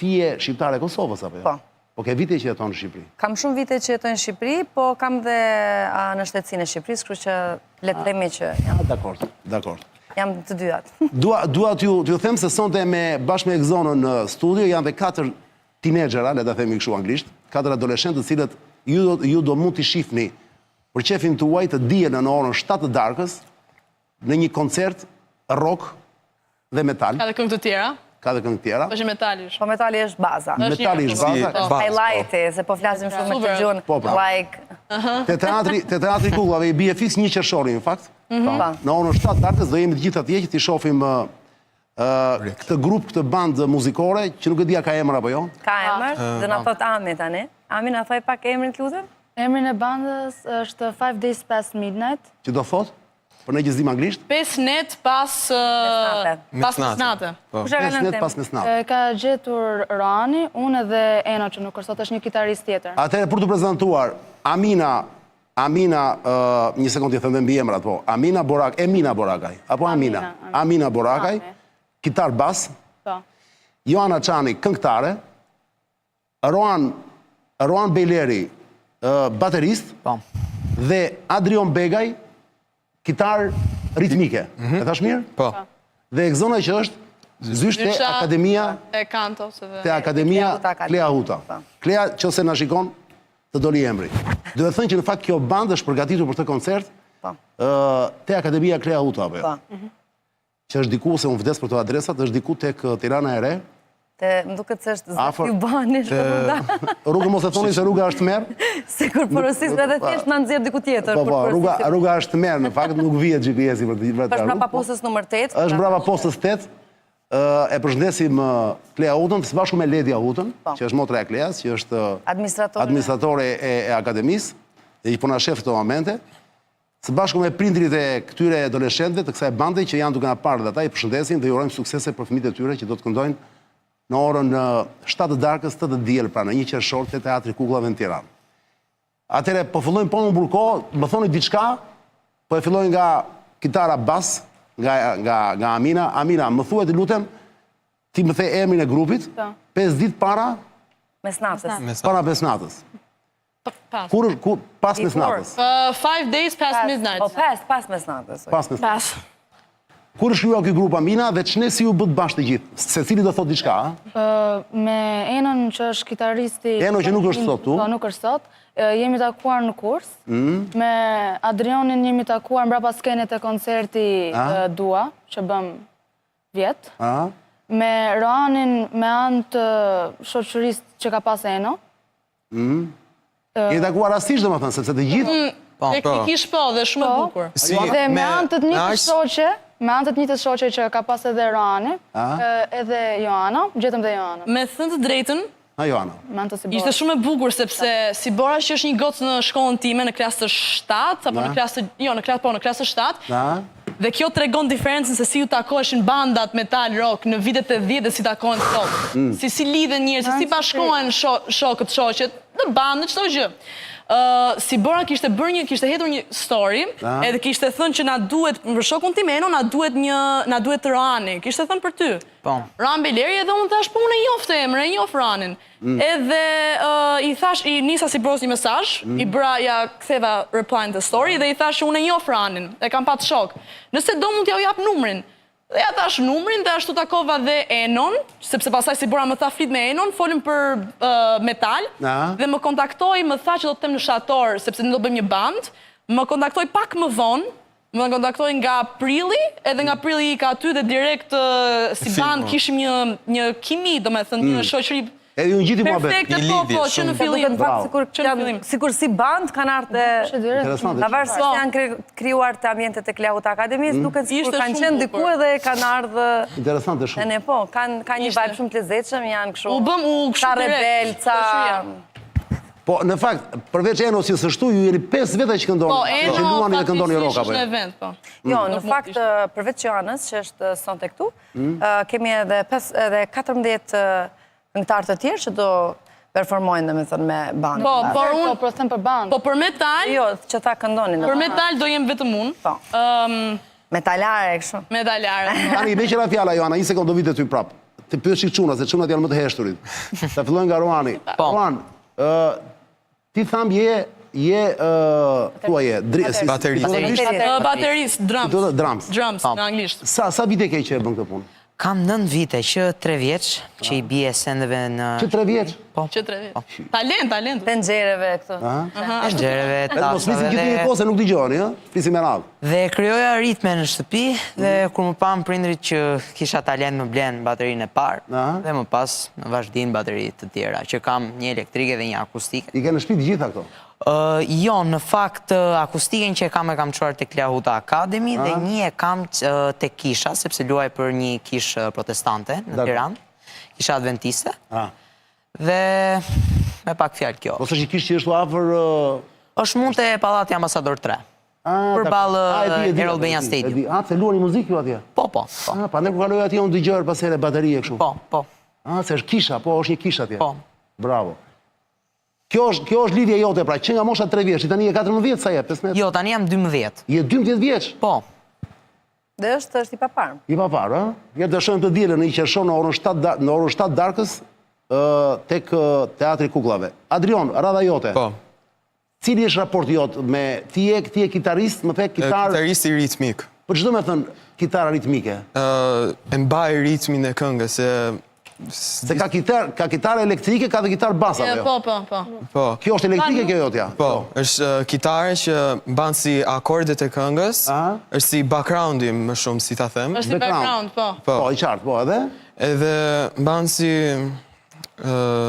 ti je shqiptare e Kosovës, apo jo? Po. Po ke vite që jeton në Shqipëri? Kam shumë vite që jetoj në Shqipëri, po kam dhe në shtetësinë e Shqipërisë, kështu që le të themi që jam. Dakord. Jam të dyat. Dua t'ju them se sonte bashkë me Exonën në studio janë dhe 4 teenagera, le ta themi kështu anglisht, 4 adoleshentë të cilët ju do mund t'i shihni për qefin tuaj të dijen në orën 7 të darkës në një koncert rock dhe metal. Ka dhe këngë të tjera? Ka dhe këngë tjera. Po që metali është. Po metali është baza. Metali është baza. Highlighti, se po flasim shumë me të gjunë, like... Te teatri Kullave i bie fiks 1 qershori, në fakt. Në orën 7 darkës do jemi të gjithë atje që t'i shohim këtë grup, këtë bandë muzikore, që nuk e dia ka emër apo jo? Ka emër, dhe na thot Ami tani. Ami na thoj pak emrin të lutem? Emrin e bandës është 5 Days Past Midnight. Që do thot? Për ne që zdim anglisht? 5 net pas mesnate. 5 net pas mesnate. Ka gjetur Rani, unë edhe Eno që nuk është sot është një kitarist tjetër. Atëherë për të prezantuar Amina, një sekundë të them dhe mbi emrat, po. Emina Borakaj, apo Amina? Amina Borakaj, kitar bas. Joana Çani, këngëtare. Roan Bejleri, baterist. Dhe Adrion Begaj, kitar ritmike. E thash mirë? Po. Dhe Exona që është zysh te Akademia e Kantos te Akademia Klea Huta. Klea, nëse na shikon, të doli emri. Do të thënë që në fakt kjo bandë është përgatitur për këtë koncert te Akademia Klea Huta, apo jo? Që është diku, se unë vdes për të adresat, është diku tek Tirana e Re. Më duket se është Zaki Bani. Rruga mos e thoni se rruga është merë. Se kur porosis edhe thjesht në nëzirë diku tjetër. Po, rruga është merë, në fakt nuk vijet GPS-i për të është brapa postës nëmër 8. është brapa postës 8. E përshëndesim Klea Hutën, së bashku me Ledia Hutën, që është motra e Kleas, që është administratore e akademisë, dhe i puna shef të momente. Së bashku me prindrit e këtyre adoleshentëve të kësaj bande që janë duke na parë dhe ata, i përshëndesim dhe i urojmë suksese për fëmijët e tyre që do të këndojnë në orën 7 të darkës 8 të diel, pra në një qershor te Teatri Kukullave në Tiranë. Atëherë po fillojmë më burko, më thoni diçka, po e fillojnë nga kitara bas, nga Amina. Amina, më thuaj të lutem, ti më the emrin e grupit, 5 ditë para mesnatës. Para mesnatës. Kur pas mesnatës? 5 days past midnight. Po pas mesnatës. Pas mesnatës. Kur është ky grup Amina dhe ç'ne si u bët bashkë të gjithë? Secili do thot diçka, a? Me Enon që është kitaristi... Eno që nuk është sot tu? Po, nuk është sot. Jemi takuar në kurs. Me Adrionin jemi takuar mbrapa skenit e koncerti Dua, që bëm vjet. Me Roanin me anë të shoqërisë që ka pas Eno. Je takuar rastisht, domethënë, sepse të gjithë... Teknikisht po, dhe shumë e bukur. Dhe me anë të njëjtës shoqe, me anë të njëjtës shoqe që ka pas edhe Roani, edhe Joana, gjetëm dhe Joana. Me thënë të drejtën, Joana. Ishte shumë e bukur, sepse Sibora që është një gocë në shkollën time në klasë të 7, apo në klasë të 7, dhe kjo tregon diferencën se si ju takoheshin bandat metal rock në vitet e 10 dhe si takohen sot. Si lidhen njerëz, si bashkohen shokët, shoqet, në bandë, çdo gjë. Sibora kishte hetur një story, edhe kishte thënë që na duhet, për shokun tim Eno, na duhet Roani. Kishte thënë për ty. Roan Bejleri, edhe unë thash, po unë e njoh emrin, e njoh Roanin. Edhe i thash, i nisa Siboros një mesazh, i bëra, ja ktheva reply në story, dhe i thash, unë e njoh Roanin, e kam pat shok. Nëse do mund t'ja u jap numrin. Dhe ja thash numrin, dhe ashtu takova dhe Enon, sepse pasaj Sibora më tha flit me Enon, folim për metal, dhe më kontaktoj, më tha që do të tem në Shator, sepse ne do bëjmë një band, më kontaktoj pak më vonë, më kontaktoj nga Prilli, edhe nga Prilli i ka aty dhe direkt si band kishim një kimi, do me thënë, një shoqëri edhe unë gjithi mua bet. Perfekte, po, që në fillim. Sikur si band kanë arte, navarësisht janë krijuar të ambientet e Klea Huta Akademisë, duket sikur kanë qenë diku edhe kanë ardhë... Interesante shumë. Ne po, kanë një vibe shumë të lezetshëm, janë kështu... U bëm u kështu rebel, ca... Po, në fakt, përveç Eno si së shtu, ju jeni 5 vete që këndoni, që luani dhe këndoni rock, apo jo? Jo, në fakt, përveç Joanës, që është sonte këtu, kemi edhe 14 këngëtarë të tjerë që do performojnë, dhe me thënë, me bandë. Po, por unë... Po, them për bandë. Po, për metal... Jo, që ta këndonin. Për metal do jem vetëm unë. Po. Metalare, kështu. Metalare. Tani, me qëra fjalla, Joana, një sekundë do vite ty prapë. të pyet çik çuna, se çunat janë më të heshturit. Ta fillojnë nga Roani. Roan, ti tham Baterist, drums. Drums, në anglisht. Sa vite ke që e bën këtë punë? Kam 9 vite, që 3 vjeç, që i bie sendeve në... Që 3 vjeç? Po. Që 3 vjeç. Talent. Tenxhereve këto. Tenxhereve, tasave. Mos flisim gjithë një kohë se nuk dëgjoni, ë? Flisim me radhë. Dhe krijoja ritme në shtëpi, dhe kur më pam prindrit që kisha talent më blenë baterinë e parë, dhe më pas në vazhdin bateritë të tjera, që kam një elektrike dhe një akustike. I ke në shtëpi të gjitha këto? Jo, në fakt akustiken që e kam quar të Kleahuta Academy dhe një e kam të kisha, sepse luaj për një kish protestante në Tiranë, kisha adventiste, dhe me pak fjalë kjo. Ose që kish që është afër... është mund të Pallati Ambasador 3, për balë Errol Benja Stadium. Se luani muzikë ju atje? Po. Pa ne ku kaloj atje unë dëgjoj pas here baterie kështu? Po. Se është kisha, po është një kish atje? Po. Bravo. Kjo është lidhja jote, pra, që nga mosha 3 vjeç, tani e 14 sa je, 15? Jo, tani jam 12. Je 12 vjeç? Po. Dhe është i paparë. I paparë, ë? Ja dëshojmë të dielën në i qershon në orën 7 darkës tek Teatri Kukullave. Adrion, radha jote. Po. Cili është raporti jot me ti je kitarist, më thek kitar... Kitarist i ritmik. Po çdo me thënë kitara ritmike? E mbaj ritmin e këngës, se ka kitare elektrike, ka dhe kitarë basa, po? Po. Kjo është elektrike kjo jotja? Po, është kitare që banë si akordet e këngës, është si backgroundi më shumë, si ta them. është si background, po. Po, i qartë, po, edhe? Edhe banë si...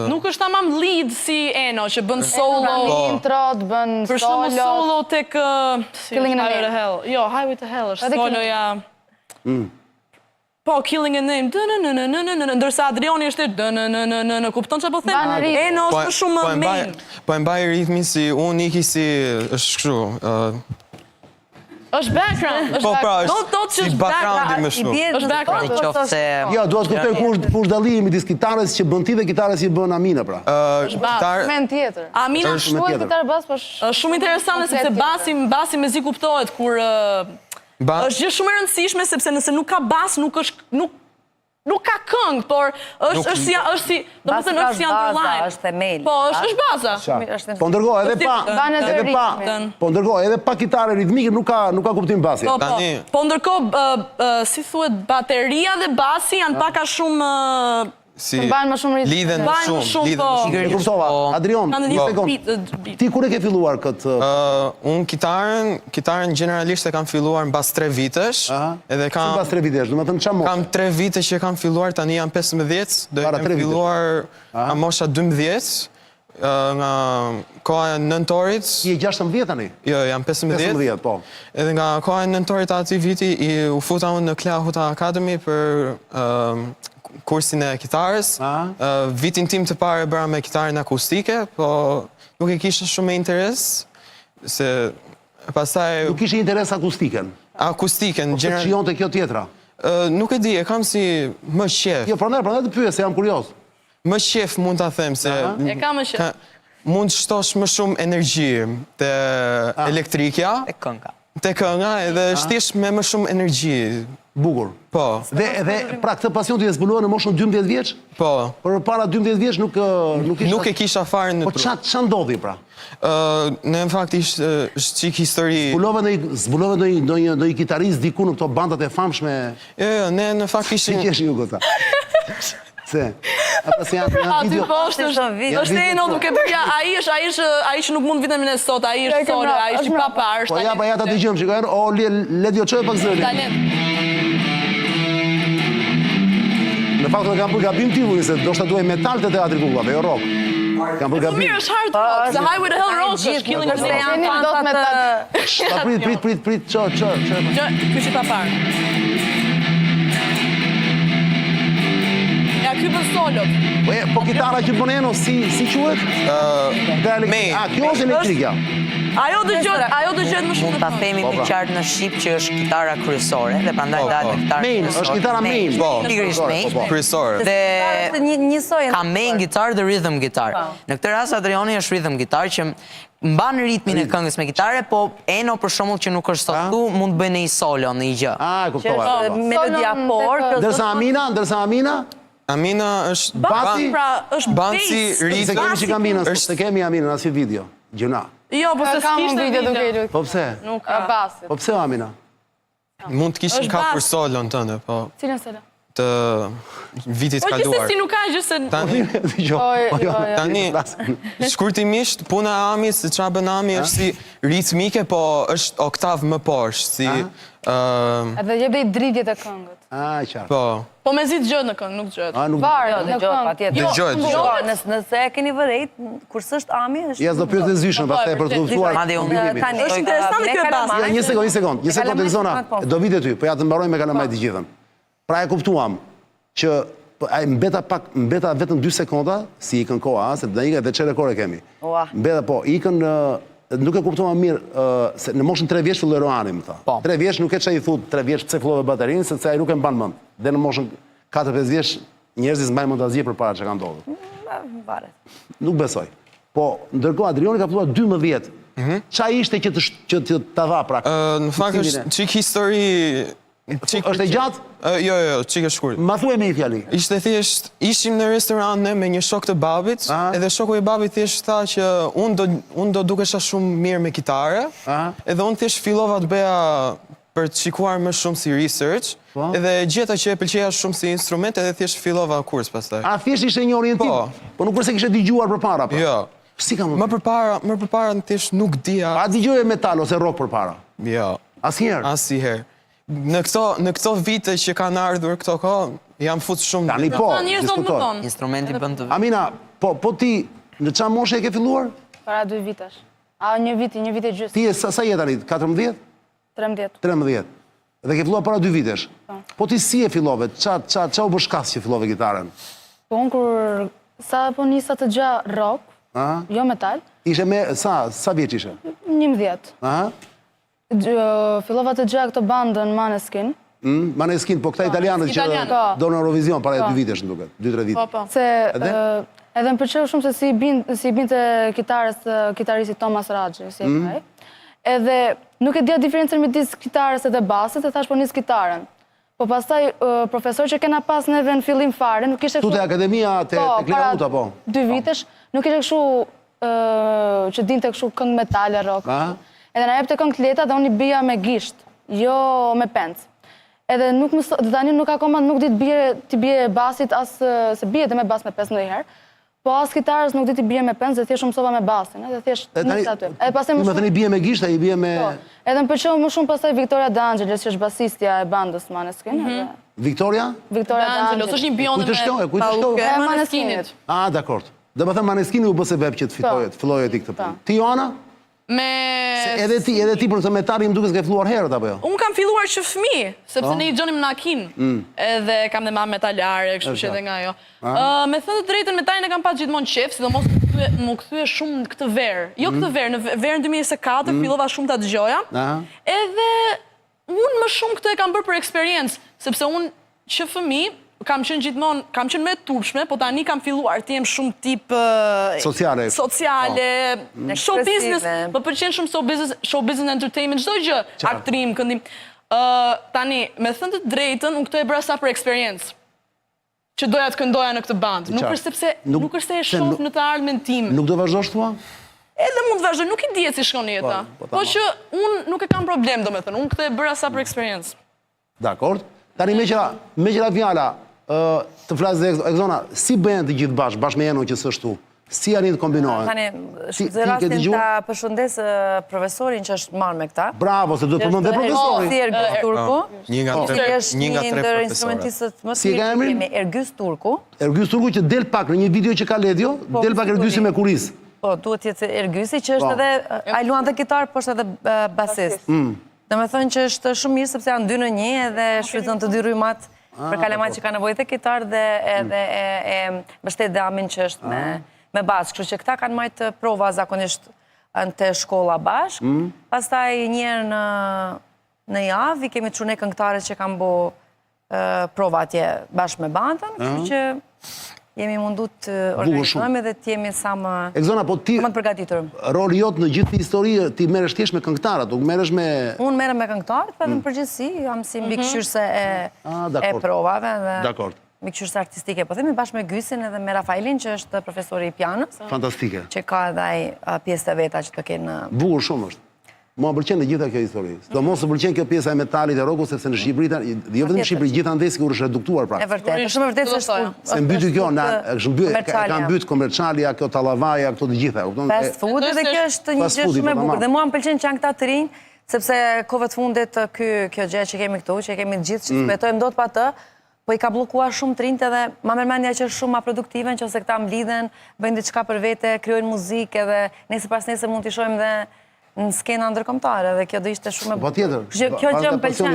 Nuk është tamam lead si Eno, që bën solo... Introt, bën solo... Për shumë solo tek... Killing in the Name. Jo, Highway to Hell është soloja... Po, Killing in the Name, ndërsa Adrioni është kupton që po them? Eno është për shumë main. Po e mbaj ritmin si unë iki si është kështu... është background. Po pra, është si backgroundi më shumë. është background. Jo, duhet të kuptoj ku është dallimi midis kitarës që bën ti dhe kitarës që bën Amina, pra. është bas. Men tjetër. Amina Shkruaj kitarë bas, po është shumë interesante sepse basi me zi kuptohet kur është gjë shumë e rëndësishme sepse nëse nuk ka bas, nuk ka këngë, por është si, do të thënë është si underline. Është themeli. Po, është baza. Po ndërkohë edhe pa kitare ritmike nuk ka kuptim basi. Po ndërkohë, si thuhet, bateria dhe basi janë pak a shumë... lidhen më shumë. Kuptova, Adrion, një sekund. Ti kur e ke filluar këtë? Unë kitaren generalisht e kam filluar në bas 3 vitesh. Si bas 3 vitesh, du me thënë qa mosha? Kam 3 vite që kam filluar, tani jam 15, do e kam filluar a mosha 12, nga koha e nëntorit. I e 16 tani? Jo, jam 15. 15, po. Edhe nga koha e nëntorit ati viti, u futa unë në Kleahuta Academy për kursin e kitarës. Vitin tim të parë e bëra me kitarën akustike, po nuk e kisha shumë interes, se pastaj... Nuk kishe interes akustiken? Akustiken. Ose që jonë të kjo tjetra? Nuk e di, e kam si më qef. Jo, prandaj të pyes, se jam kurios. Më qef mund të them, se... E ka më qef. Mund shtosh më shumë energji të elektrikja. Të kënga, edhe shtish me më shumë energji. Bukur. Po. Dhe pra këtë pasion të zbuluar në moshën 12 vjeç? Po. Por para 12 vjeç nuk e kisha fare në... Po qa ndodhi pra? Në fakt ishtë qik histori... Zbulove ndonjë kitarist diku në këto bandat e famshme? Jo, ne në fakt ishtë... Si kesh ju këta? Se? Ata se janë video... Aty po është Eno duke përja, a ishë nuk mund vitën e sot, a ishë solo, a ishë papar, po ja ta të gjëmë, shikojnë, o ledjo qoj pak zëri. Talent. Në fakt të kam për gabim tivullin, se do shta duaj metal të Teatri Kukullave, jo rock. Kam për gabim. Mirë është hard rock, se Highway to Hell rock është Killing in the Name. Prit, qërë. Ky që papar. Ja, ky bën solot. Po kitara që bën Eno, si quhet? Main. Kjo është elektrikja. Ajo dëgjohet më shumë. Mund ta themi të qartë në shqip që është kitara kryesore dhe prandaj dalë kitara main, është kitara main. Pikërisht main. Kryesore. Dhe ka main gitar dhe rhythm gitar. Në këtë rast Adrioni është rhythm gitar që mban ritmin e këngës me kitare, po Eno për shembull që nuk është sot këtu mund të bëjë një solo në një gjë. Kuptova. Melodia por. Ndërsa Amina? Amina është... Basi? Pra, është Banci base. rritë... Se kemi që Aminën, se kemi Aminën asë video, gjuna. Jo, po se s'kishte video. Po pse? Nuk ka. Basit. Po pse Amina? Mund të kishin ka për solon tënde, po Cilën solo? të vitit Po gjithse kaluar. si nuk ka gjë se... Tani, shkurtimisht, puna e Amit, se qa bën Ami, është si ritmike, po është oktav më poshtë, si... Edhe jep dhe i dridjet e këngët. Qartë. Po, Po me zi dëgjët në këngë, nuk dëgjët. Varë, në këngë. dëgjojt. Nëse e keni vërejt, kur s'është Ami, është... Ja, s'do pyet e zyshën, pastaj për të kuptuar Madje unë kombinimin. Është interesante kjo bas. Ja, një sekond, Elzona, do vite ty, po ja të mbaroj me kalamajt të gjithën. Pra e kuptuam që mbeta vetëm 2 sekonda, si ikën koha, se dhe ikën dhe qere kore kemi. Mbeta po, ikën, nuk e kuptuam mirë, se në moshën 3 vjeç filloi Roani, më tha. 3 vjeç nuk e që i thut 3 vjeç pse fillove baterinë, se ai nuk e mban mend. Dhe në moshën 4-5 vjeç njerëzit mbajnë montazje përpara çka ka ndodhur. Nuk besoj. Po, ndërkohë Adrioni ka filluar 12. Qa ishte që të dha pra? Në fakt është qik histori... Është e gjatë? Jo, qik e shkurt. Ma thuaj me i fjali. Ishte thjesht, ishim në restoran ne me një shok të babit, edhe shoku i babit thjesht tha që unë do dukesha shumë mirë me kitare, edhe unë thjesht fillova të beja për të shikuar më shumë si research, edhe gjeta që e pëlqeja shumë si instrument, edhe thjesht fillova kurs pastaj. A thjesht ishte një orientim? Po nuk përse kishe dëgjuar përpara? Jo. Si ka më përpara në thjesht nuk dija... A dëgjoje metal ose rock përpara? Jo. Asnjëherë? Asnjëherë. Në këto vite që kanë ardhur këto kohë, jam futur shumë... Tani po, diskutoj. Instrumenti bën të... Amina, po ti, në qa moshe e ke filluar? Para 2 vitesh. A, një vit e gjysë. Ti e sa jetë tani? 14? 13. 13. Dhe ke filluar para 2 vitesh? Po ti si e fillove? Qa u bëshkas që fillove gitaren? Po unë kur sa po nisa të gja rock, jo metal. Ishe me, sa vjeç ishe? 11. Aha. Fillova të gja këtë bandën Maneskin. Maneskin, po këta italianët që do në Eurovision para 2 vitesh në duket, 2-3 vite. Se edhe më pëlqeu shumë se si binte kitaristi Thomas Raggi, si e kaj. Edhe nuk e dija diferencën midis kitarës edhe basit, e thash po nis kitaren. Po pastaj profesor që kena pas neve në fillim fare, nuk ishte kështu... Tu te akademia te Kleauta, po? 2 vitesh, nuk ishte kështu që dinte kështu këngë metale, rock. Edhe na jepte këngë të lehta dhe unë i bija me gisht, jo me pencë. Edhe tani nuk akoma nuk di të bie basit as se bie dhe me bas me pencë ndonjëherë. Po as kitarës nuk di të bie me pencë dhe thjesht mësova me basin, edhe thjesht nis aty. Edhe pastaj më thënë bie me gisht, ai bie me... Edhe më pëlqeu më shumë pastaj Victoria D'Angelis, që është basistja e bandës Maneskin. Victoria? Victoria D'Angelis. Është një bionde me Maneskinit. Dakord. Dhe më thënë Maneskini u bëse vep që të filloj e ti këtë punë. Ti, Joana? Edhe ti për të metari më duke s'ke filluar herët, apo jo? Unë kam filluar që fëmi, sepse ne i gjonim në Akin, edhe kam dhe ma metalare, kështu që edhe nga jo. Me thënë të drejtën metalin e kam pas gjithmonë qef, sidomos më këthyë shumë në këtë verë. Jo këtë verë, në verën 2024 fillova shumë të dëgjoja, edhe unë më shumë këtë e kam bërë për eksperiencë, sepse unë që fëmi, kam qenë gjithmonë, kam qenë me turpshme, po tani kam filluar të jem shumë tip... Sociale, show business, më përqenë shumë show business entertainment, çdo gjë, aktrim, këndim. Tani, me thënë të drejtën, unë këtë e bëra sa për eksperiencë, që doja të këndoja në këtë bandë. Nuk është se e shoh në të ardhmen time. Nuk do vazhdosh thua? Edhe mund të vazhdoj, nuk i dihet si shkon jeta. Po që unë nuk e kam problem, do me thënë, unë këtë e bëra sa për eksperiencë. Dakord. Tani me qëra fjala, të flasë dhe Elzona, si bëhen të gjithë bashkë me jenon që së shtu? Si janë të kombinohen? Tani, shqipëzë rastin të përshëndes profesorin që është marrë me këta. Bravo, se duhet përmën dhe profesorin. Si Ergjys Turku. Një nga tre ndër instrumentistët më të mirë që kemi, Ergjys Turku. Ergjys Turku që del pak në një video që ka Ledio, del pak Ergjysi me kuris. Po, duhet jetë Ergjysi që është edhe, a luan dhe kitar, po është edhe basist. Dhe me thënë që është shumë mirë, sepse janë 2 në 1 edhe shfrytëzon të 2 rrymat për kalemat që ka nevojë të kitar dhe edhe e mbështet dhe Amin që është me bashkë. Kështu që këta kanë majtë prova zakonisht në të shkolla bashkë. Pastaj njerë në javë, i kemi të çune këngëtare që kanë bo prova atje bashkë me bandën. Kështu që jemi mundu të organizojme dhe të jemi sa më të përgatitur. Roli jot në gjithë histori, ti merresh thjesht me këngëtarët, nuk merresh me... Unë merrem me këngëtarët, për në përgjithësi, jam si mbi këshyrëse e provave. Dakord. mikqyrës artistike, po themi bashkë me Gysin edhe me Rafaelin, që është profesori i pianës. Fantastike. Që ka edhe ai pjesë të veta që të kenë... Bukur shumë është. Mua më pëlqen dhe gjitha kjo histori. Do mos të pëlqen kjo pjesa e metalit e roku, sepse në Shqipëri, jo vetëm në Shqipëri, gjitha ndesi kur është reduktuar pra. E vërtet, shumë e vërtet se se mbyty kjo, ka mbyt komercialia, kjo tallavaja, këto të gjitha. Fast food dhe kjo është një gjë shumë e bukur. Dhe mua më pëlqen që janë këta të rinj, sepse kohëve të fundit kjo gjë që kemi këtu, që kemi të gjithë që smetojmë dot pa të, po i ka bllokuar shumë të rinjt edhe ma mërmendja që është shumë ma produktive, nëse këta mblidhen, bëjnë diçka për vete, krijojnë muzikë edhe nesër pas nesër mund t'i shohim dhe në skena ndërkombëtare dhe kjo do ishte shumë e bukur. Patjetër. Kjo gjë më pëlqen.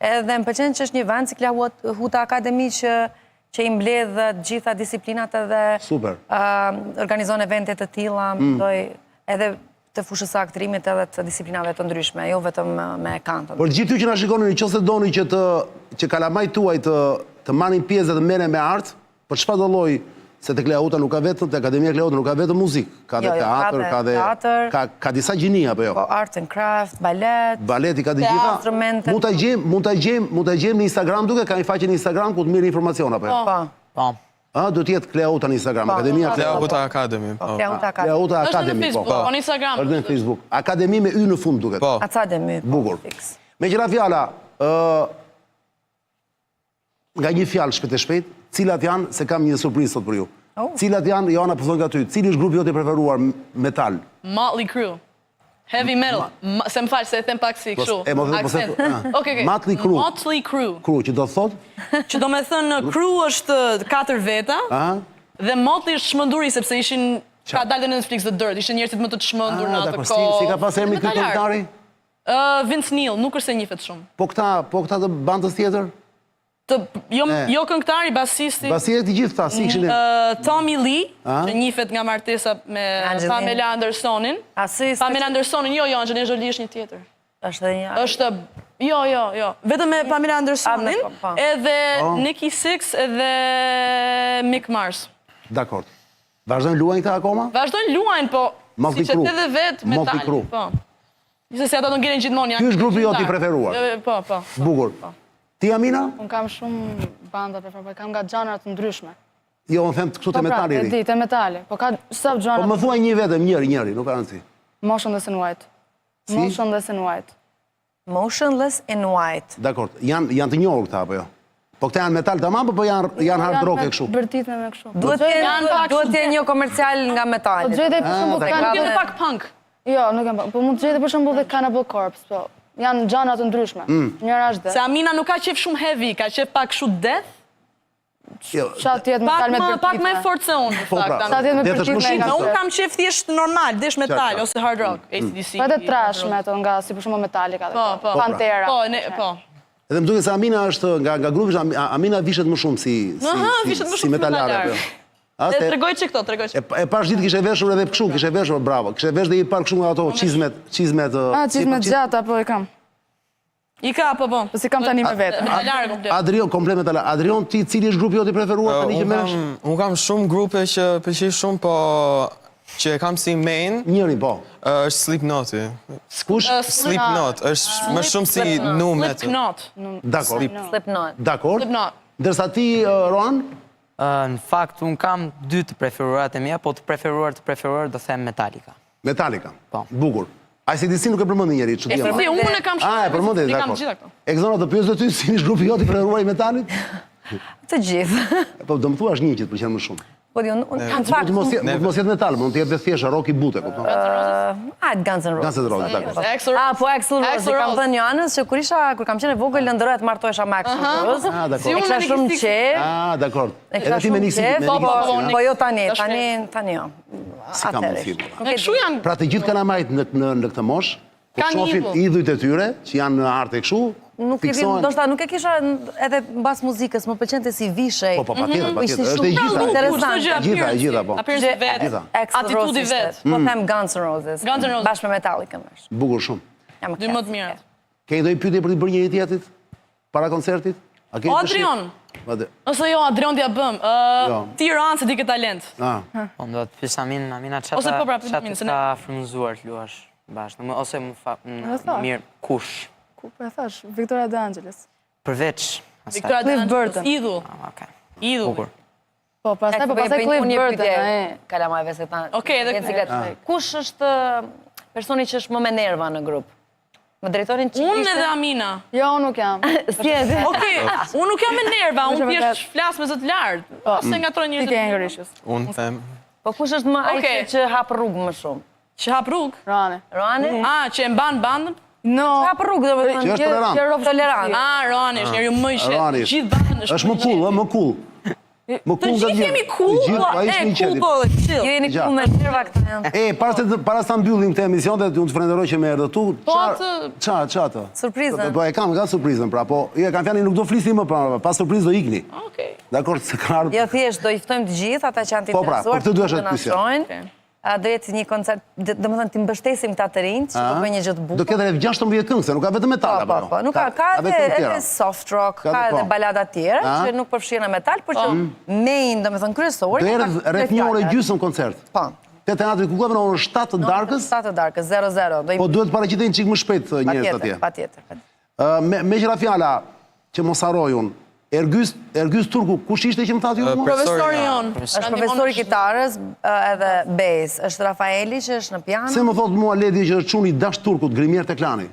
Edhe më pëlqen që është një vend si Klahuta Akademi që i mbledh të gjitha disiplinat edhe organizon evente të tilla, edhe të fushës së aktrimit edhe të disiplinave të ndryshme, jo vetëm me kantën. Por gjithë ty që na shikoni, nëse doni që kalamajt tuaj të marrin pjesë dhe të merren me art, për çfarë do lloj, se te Klahuta nuk ka vetëm, te Akademia Klahuta nuk ka vetëm muzikë, ka dhe teatr, ka disa gjini apo jo? Art and craft, balet. Baleti ka të gjitha. Instrumente. Mund ta gjejmë në Instagram duke, ka një faqe në Instagram ku të mirë informacion apo jo? Po. Do t'jetë Klahuta në Instagram, Akademia Klahuta Akademi. Klahuta Akademi, po. Po në Instagram. Është në Facebook. Akademi me y në fund duket. Po. Akademi. Bukur. Me qëra fjala, nga një fjalë shpejt e shpejt, cilat janë, se kam një surprizë sot për ju. Cilat janë, Joana përthon nga ty, cili është grupi jote i preferuar metal? Motley Crue. Heavy metal. Se më falë, se e them pak si kështu. Motley Crue. Motley Crue. Crue, që do të thotë? Që do me thënë, Crue është 4 veta, dhe Motley është shmënduri, sepse ishin, ka dalë dhe në Netflix The Dirt, ishin njerëzit më të shmëndur në atë kohë. Si ka pas emri këtë këngëtari? Vince Neil, nuk është se njifet shumë. Po këta të bandës tjetër? Jo këngëtari, basisti. Basisti gjithë ta, si këshin e... Tommy Lee, që njifet nga martesa me Pamela Andersonin. Pamela Andersonin, jo, Angelina Jolie është një tjetër. është dhe një... është... Jo. Vetëm me Pamela Andersonin, edhe Nikki Sixx edhe Mick Mars. Dakord. Vazhdojnë luajnë këta akoma? Vazhdojnë luajnë, po... Motley Si që Crue. të dhe vetë Motley metal. Crue. Po. Njëse si ata do ngjenin gjithmonë. Ky është grupi jot i preferuar. Po. Bukur. Ti, Amina? Unë kam shumë banda preferuar, kam nga gjanrat të ndryshme. Jo, unë them këtu të metali. Po pra, e di, të metali. Po ka sëp Po gjanrat... më thuaj një vetëm, njëri, nuk ka rëndësi. Motionless in White. Motionless in White. Motionless in White. Dakord. Janë të njohur këta, apo jo? Po këta janë metal tamam, po janë hard rock e kështu? Bërtit me kështu. Duhet të jenë një komercial nga metali. Po gjejtë për shembull Nuk jenë pak punk. Jo, nuk jam punk. Po mund të gjejtë për shembull dhe Cannibal Corpse, po. Janë gjanra të ndryshme. Njëra është Se Amina nuk ka qef shumë heavy, ka qef pak kështu death. Sa tjetë metal me bërtit. Pak me fort se unë. Sa tjetë me bërtit me Unë kam qef thjesht normal, desh metal ose hard rock, AC/DC. Po edhe trash metal nga si për shembull Metallica dhe Pantera. Po. Edhe më duket se Amina është nga grupi, Amina vishet më shumë si metalare. Tregoj që këto, tregoj që. E pash ditë kishe veshur edhe kështu, kishe veshur, bravo. Kishe vesh dhe i par kështu nga ato qizmet... Qizmet gjata, po i kam. I ka, po. Po si kam tani me vetë. Metalarë komplet. Adrion, komplet metalarë. Adrion, ti cili është grupi jot i preferuar tani që merresh? Unë kam shumë grupe që pëlqej shumë, po që e kam si main. Njëri, po. Është Slipknot-i. Kush? Slipknot, është më shumë si nu metal. Slipknot. Dakor. Ndërsa ti, Roan? Në fakt, unë kam 2 të preferuarat e mia, po të preferuar do them Metallica. Metallica. Po. Bukur. ACDC nuk e përmendi njeri, çu di. Unë e kam shumë. E përmendi, dakor. Ekzona të pyes ty si është grupi jot i preferuar i metalit? Të gjithë. Po do më thuash një që të pëlqen më shumë. Po di, unë kam fakt... Mos jetë metal, mund të jetë thjesht rock i bute, kupton? Guns N' Roses. Guns N' Roses, dakor. Po Axl Rose, kam thënë Joanës që kur kam qenë vogël ndërroja të martohesha me Axl Rose. Dakor. E kisha shumë qef. Dakor. Edhe ti me nisi. Po jo tani jo. Si kam mundësi. Kështu janë. Pra të gjithë kalamajt në këtë moshë, kur shohin idhujt e tyre, që janë në art e kështu, ndoshta nuk e kisha edhe mbas muzikës, më pëlqente si vishej. Po, patjetër. Është e gjitha. Gjitha, po. Atitudi vet. Po them Guns N' Roses. Bashkë me Metallica më. Bukur shumë. Dy më të mirat. Ke ndonjë pyetje për të bërë njëri tjetrit para koncertit? O Adrion. Ose jo, Adrion t'ja bëm. Ti Roan se di ke talent. Po do të pyes Amina çfarë ka frymëzuar të luash bashkë, ose më mirë kush? Ku po e thash? Victoria De Angelis. Përveç Victoria De Angelis, idhull. Idhull. Po, pastaj Cliff Burton. Kalamajve se ta... Okej, edhe... Kush është personi që është më me nerva në grup? Më drejtonin që Unë edhe Amina. Jo, unë nuk jam. Okej, unë nuk jam me nerva, unë thjesht flas me zot lart. Se ngatroj njerëzit. Ti ke Englishës. Unë them. Po kush është më ai që hap rrugë më shumë? Që hap rrugë? Rani. Rani? Që e mban bandën? No. Hap rrugë, do të thonë. Që është tolerant. Tolerant. Rani është njeriu më i shetë. Gjithë bandën është më cool, më cool. Të gjithë jemi cool, cool po dhe chill. Ju jeni cool me nerva këta janë. Para sa mbyllim këtë emision dhe unë të falenderoj që më erdhe tu. Ç'a? Surprizën. Po e kam surprizën pra, po ja kam fjalën nuk do flisni më pra, pas surprizë do ikni. Okej. Dakor, se ka ardhur. Jo thjesht do i ftojmë të gjithë ata që janë të Po pra, po këtë duhesh të pyesja. Do jetë një koncert, domethënë ti mbështesim këta të rinj, që do bëjnë një gjë të bukur. Do ketë edhe 16 këngë, se nuk ka vetëm metal apo. Po, nuk ka edhe soft rock, ka edhe balada të tjera që nuk përfshihen në metal, por që main, domethënë kryesori. Do erdhë rreth 1 orë gjysmë koncert. Po. Te teatri Kukullave në orën 7 të darkës. 7 të darkës, 00. Po duhet paraqiten çik më shpejt njerëzit atje. Patjetër. Me qira fjala që mos harroj unë. Ergys Turku, kush ishte që më thatë ju? Profesori jon. Është profesori kitarës edhe bass. Është Rafaeli që është në piano. Se më thotë mua Ledi që është çuni dash Turkut, Grimier Teklani.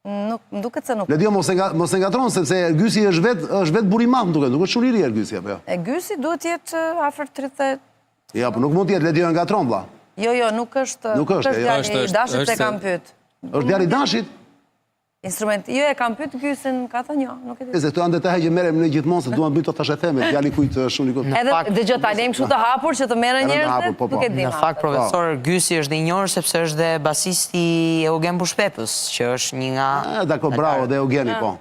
Nuk, duket se nuk. Ledi mos e ngatron sepse Ergysi është vet buri i madh, më duket. Nuk është çuni i ri Ergysi apo jo? Ergysi duhet të jetë afër 30. Ja, po nuk mund të jetë Ledi e ngatron vlla. Jo, nuk është. Nuk është. Djali i Dashit se kam pyet. Është djali i Dashit. Instrument, jo e kam pyet Gysin, ka thënë jo, nuk e di. Se këto janë detaje që merrem ne gjithmonë se duam bëjmë to tash e theme, djali kujt shumë i kujt. Edhe dëgjoj ta lejmë kështu të hapur që të merren njerëzit, nuk e di. Në fakt profesor Gysi është i njohur sepse është dhe basisti Eugen Bushpepës, që është një nga Dakor, bravo, dhe Eugeni po.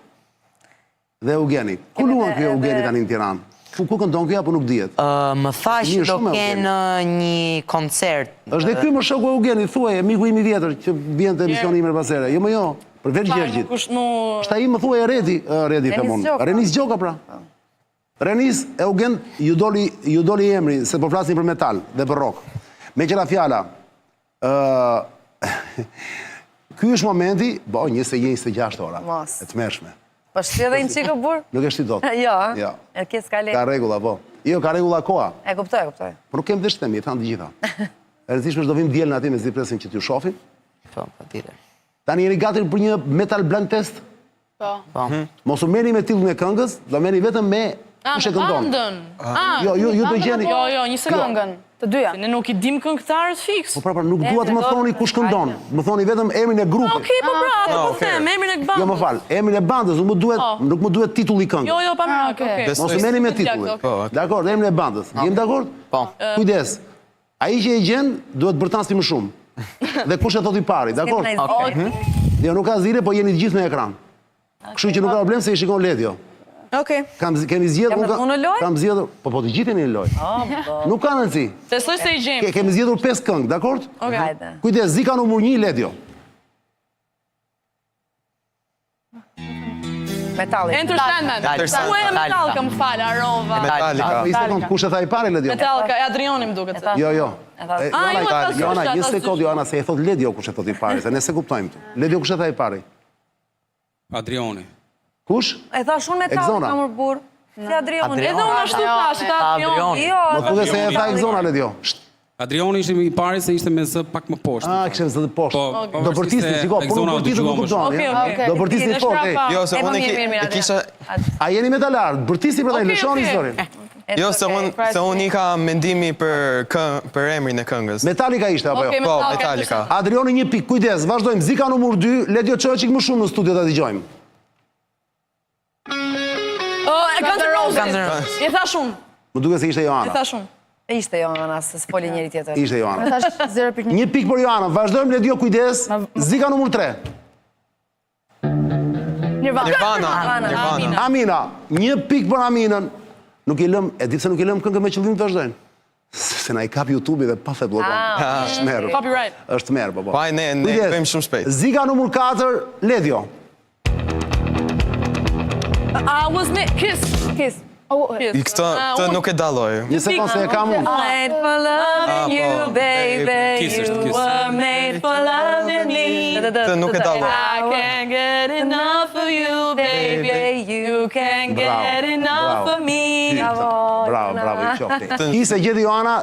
Dhe Eugeni. Ku luan ky Eugeni tani në Tiranë? Ku këndon ky apo nuk dihet? Më tha që do kenë një koncert. Është dhe ky më shoku Eugeni, thuaj, miku im i vjetër që vjen te emisioni im herpasere. Jo më jo. Për vetë Gjergjit. Shta i më thuaj e Redi të mund. Renis Gjoka pra. Renis, Eugen, ju doli emri, se po flasin për metal dhe për rock. Me qëra fjala, ky është momenti, 26 ora, e të mërshme. Po shti edhe një qikë burë? Nuk e shti do të. Jo, e kjes ka lejtë. Ka regula, po. Jo, ka regula koha. E kuptoj. Po nuk kem dhe shtemi, e thanë të gjitha. E rëzishme është do vim djelën ati me zi presin që t'ju shofin. Po, tire. Tani jeni gati për një metal blind test? Po. Mos u merrni me titullin e këngës, do merrni vetëm me kush e këndon. Jo, ju do gjeni. Jo, një sekondë. Këngën, të dyja. Ne nuk i dim këngëtarët fiks. Po pra, nuk dua të më thoni kush këndon. Më thoni vetëm emrin e grupit. Okej, po pra, atë po them, emrin e bandës. Jo, më fal, emrin e bandës, nuk më duhet titulli i këngës. Jo, pa mirë, okej. Mos u merrni me titullin. Dakor, emrin e bandës. Jemi dakord? Po. Kujdes. Ai që e gjen duhet bërtasti më shumë. Dhe kush e thot i pari, dakor? Jo, nuk ka zire, po jeni të gjithë në ekran. Kështu që nuk ka problem se i shikon Ledio. Okej. Kemi zgjedhur, kam zgjedhur, po të gjithë jeni në lojë. Nuk ka rëndësi. Besoj se i gjejmë. Kemi zgjedhur 5 këngë, dakord? Okej. Kujdes, zika numër 1 Ledio. Metallica. Enter Sandman. Ku e Metallica, më fal, Arova. Metallica. I sekond, kush e tha i pari Ledio? Metallica, e Adrioni më duket. Jo. Joana, një sekond, sekond, Joana, se e thot Ledio kush e thot i pari, se ne se kuptojmë tu. Ledio kush e tha i pari? Adrioni. Kush? E thash unë Metallica më burr. Si Adrioni. Edhe unë ashtu thash, ta Adrioni. Jo. Më thuaj se e tha Exona Ledio. Adrioni ishte i pari se ishte me zë pak më poshtë. Kishte zë poshtë. Po, Do përtisni, shiko, po nuk përtisni nuk kupton. Do përtisni fort. Jo, se unë e kisha... A jeni metalar? Përtisni për ta lëshoni historinë. Jo, se unë i ka mendimi për emrin e këngës. Metallica ishte apo jo? Po, Metallica. Adrioni 1 pikë, kujdes, vazhdojmë. Zika numër 2, Ledio çoçik më shumë në studio ta dëgjojmë. Guns N' Roses. I thash unë. Më duket se ishte Joana. I thash unë. Ishte Joana, se s'foli njëri tjetër. Ishte Joana. Thash 0.1. 1 pikë për Joana. Vazhdojmë Ledio, kujdes. Zika numër 3. Nirvana. Amina, 1 pikë për Aminën. Nuk i lëm, e di pse nuk i lëm këngën me qëllim të vazhdojnë. Se na i kap YouTube dhe pa fe bllokon. Është merr. Copyright. Është merr, po. Pa, ne bëjmë shumë shpejt. Zika numër 4, Ledio. I was me Kiss. I këtë nuk e dalloj. Një sekond se e kam unë. Made for loving you, baby. You were made for loving me. Këtë nuk e dalloj. I can't get enough of you, baby. You can't get enough of me. Bravo, i qofti. I se gjeti Joana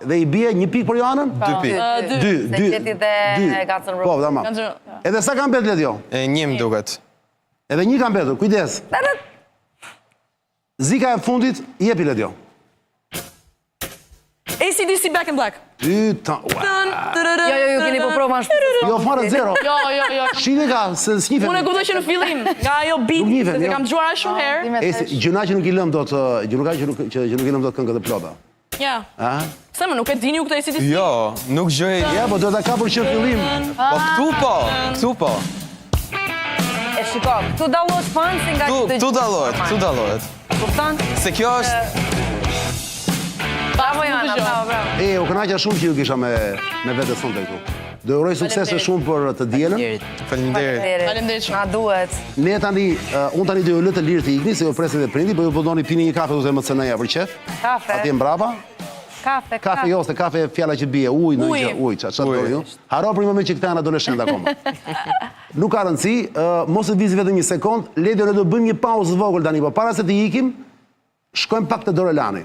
dhe i bie 1 pikë për Joanën? 2 pikë. 2. Se gjeti dhe Guns N' Roses. Po, tamam. Edhe sa kam betë Letjo? 1 duket. Edhe 1 kam betur, kujdes. Zika e fundit, jepi Letjo. AC/DC Back in Black. Jo, keni po provë ma shpërë. Jo, farë 0. Jo. Shine ka, se s'njifen. Unë e kuptoj që në fillim, nga ajo beat, se kam dëgjuar aq shumë herë. Gjuna që nuk i lëm dot, këngët e plota. Ja. Se më nuk e dini ju këtë AC/DC? Jo, nuk gjoj. Ja, po do ta kapur që fillim. Po, këtu po. E shiko, këtu dallohet fansi nga këtë Tu dallohet. Kupton? Se kjo është... Bravo, Joana, bravo. U kënaqja shumë që ju kisha me vete sonte këtu. Do uroj suksese shumë për të dielën. Faleminderit. Faleminderit shumë. Na duhet. Ne tani, unë tani do ju lë të lirë të ikni, se ju presin dhe prindi, po ju po doni pini një kafe ose më cënëja për qef. Kafe. Atje mbrapa. Kafe. Jo, se kafe fjala që bie, ujë, çfarë doni ju? Haro për një moment që këta janë adoleshent akoma. Nuk ka rëndësi, mos e vizi vetëm 1 sekond, le do bëjmë një pauzë vogël tani, po para se të ikim, shkojmë pak te Dorelani.